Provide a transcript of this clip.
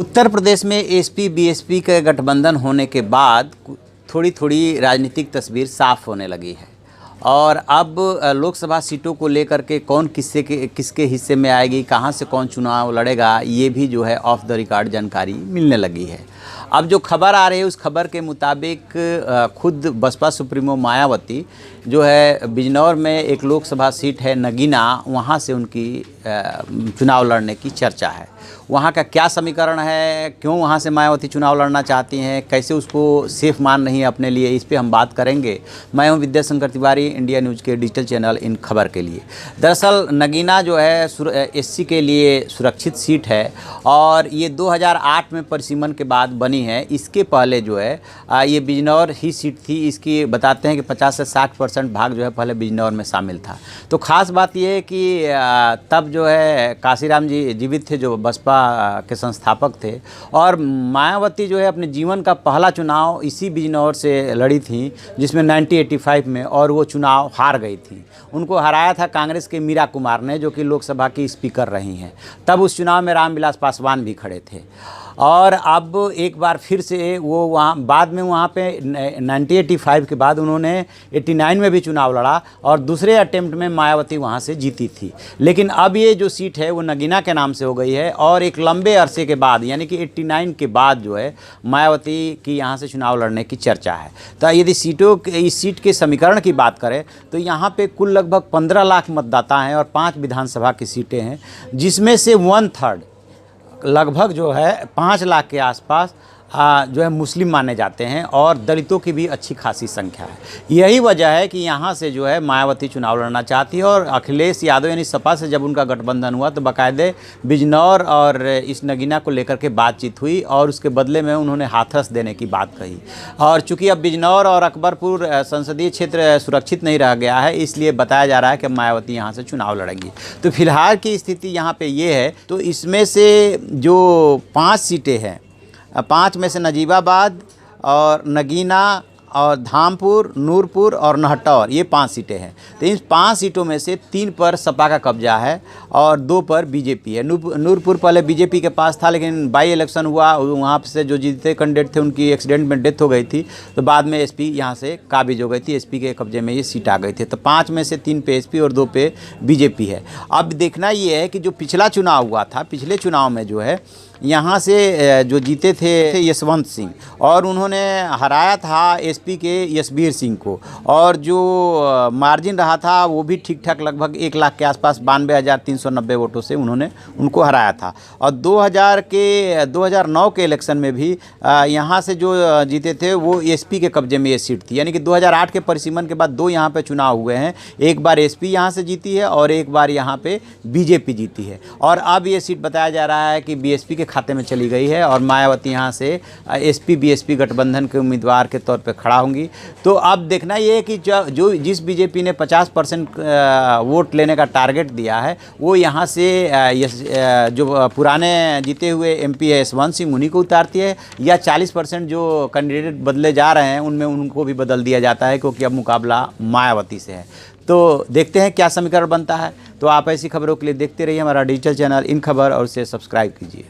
उत्तर प्रदेश में SP BSP के गठबंधन होने के बाद थोड़ी थोड़ी राजनीतिक तस्वीर साफ होने लगी है और अब लोकसभा सीटों को लेकर के कौन किसके हिस्से में आएगी, कहां से कौन चुनाव लड़ेगा, ये भी जो है ऑफ द रिकॉर्ड जानकारी मिलने लगी है। अब जो खबर आ रही है उस खबर के मुताबिक खुद बसपा सुप्रीमो मायावती जो है बिजनौर में एक लोकसभा सीट है नगीना, वहाँ से उनकी चुनाव लड़ने की चर्चा है। वहाँ का क्या समीकरण है, क्यों वहाँ से मायावती चुनाव लड़ना चाहती हैं, कैसे उसको सेफ मान रही है अपने लिए, इस पे हम बात करेंगे। मैं हूँ विद्याशंकर तिवारी, इंडिया न्यूज़ के डिजिटल चैनल इन खबर के लिए। दरअसल नगीना जो है एससी के लिए सुरक्षित सीट है और ये 2008 में परिसीमन के बाद बनी है। इसके पहले जो है ये बिजनौर ही सीट थी। इसकी बताते हैं कि 50 से 60% भाग जो है पहले बिजनौर में शामिल था। तो ख़ास बात ये है कि तब जो है काशीराम जी जीवित थे जो बसपा के संस्थापक थे और मायावती जो है अपने जीवन का पहला चुनाव इसी बिजनौर से लड़ी थी जिसमें 1985 में, और वो चुनाव हार गई थी। उनको हराया था कांग्रेस के मीरा कुमार ने, जो कि लोकसभा की स्पीकर रही हैं। तब उस चुनाव में रामविलास पासवान भी खड़े थे और अब एक बार फिर से वो वहाँ बाद में वहाँ पे 1985 के बाद उन्होंने 89 में भी चुनाव लड़ा और दूसरे अटेम्प्ट में मायावती वहाँ से जीती थी। लेकिन अब ये जो सीट है वो नगीना के नाम से हो गई है और एक लंबे अरसे के बाद यानी कि 89 के बाद जो है मायावती की यहाँ से चुनाव लड़ने की चर्चा है। तो यदि इस सीट के समीकरण की बात करें तो यहाँ पर कुल लगभग 15 लाख मतदाता हैं और 5 विधानसभा की सीटें हैं, जिसमें से 1/3 लगभग जो है 5 लाख के आसपास जो है मुस्लिम माने जाते हैं और दलितों की भी अच्छी खासी संख्या है। यही वजह है कि यहाँ से जो है मायावती चुनाव लड़ना चाहती है और अखिलेश यादव यानी सपा से जब उनका गठबंधन हुआ तो बाकायदे बिजनौर और इस नगीना को लेकर के बातचीत हुई और उसके बदले में उन्होंने हाथरस देने की बात कही। और चूँकि अब बिजनौर और अकबरपुर संसदीय क्षेत्र सुरक्षित नहीं रह गया है, इसलिए बताया जा रहा है कि मायावती यहाँ से चुनाव लड़ेंगी। तो फिलहाल की स्थिति यहाँ पर ये है। तो इसमें से जो 5 सीटें हैं, 5 में से नजीबाबाद और नगीना और धामपुर, नूरपुर और नहटौर, ये 5 सीटें हैं। तो इन 5 सीटों में से 3 पर सपा का कब्जा है और 2 पर बीजेपी है। नूरपुर पहले बीजेपी के पास था, लेकिन बाई इलेक्शन हुआ, वहाँ से जो जीते कैंडिडेट थे उनकी एक्सीडेंट में डेथ हो गई थी, तो बाद में एसपी यहाँ से काबिज हो गई थी, एसपी के कब्जे में ये सीट आ गई थी। तो 5 में से 3 पे एसपी और 2 पे बीजेपी है। अब देखना ये है कि जो पिछला चुनाव हुआ था, पिछले चुनाव में जो है यहाँ से जो जीते थे यशवंत सिंह और उन्होंने हराया था एसपी के यशबीर सिंह को, और जो मार्जिन रहा था वो भी ठीक ठाक लगभग 1 लाख के आसपास 92,390 वोटों से उन्होंने उनको हराया था। और 2009 के इलेक्शन में भी यहाँ से जो जीते थे वो एसपी के कब्जे में ये सीट थी। यानी कि 2008 के परिसीमन के बाद 2 यहाँ पे चुनाव हुए हैं, एक बार एसपी यहाँ से जीती है और एक बार यहाँ पे बीजेपी जीती है। और अब ये सीट बताया जा रहा है कि बीएसपी के खाते में चली गई है और मायावती यहाँ से एसपी बीएसपी गठबंधन के उम्मीदवार के तौर पे खड़ा होंगी। तो अब देखना ये है कि जिस बीजेपी ने 50% वोट लेने का टारगेट दिया है वो यहाँ से जो पुराने जीते हुए एमपी है यशवंत सिंह, उन्हीं को उतारती है, या 40% जो कैंडिडेट बदले जा रहे हैं उनमें उनको भी बदल दिया जाता है, क्योंकि अब मुकाबला मायावती से है। तो देखते हैं क्या समीकरण बनता है। तो आप ऐसी खबरों के लिए देखते रहिए हमारा डिजिटल चैनल इन खबर और उसे सब्सक्राइब कीजिए।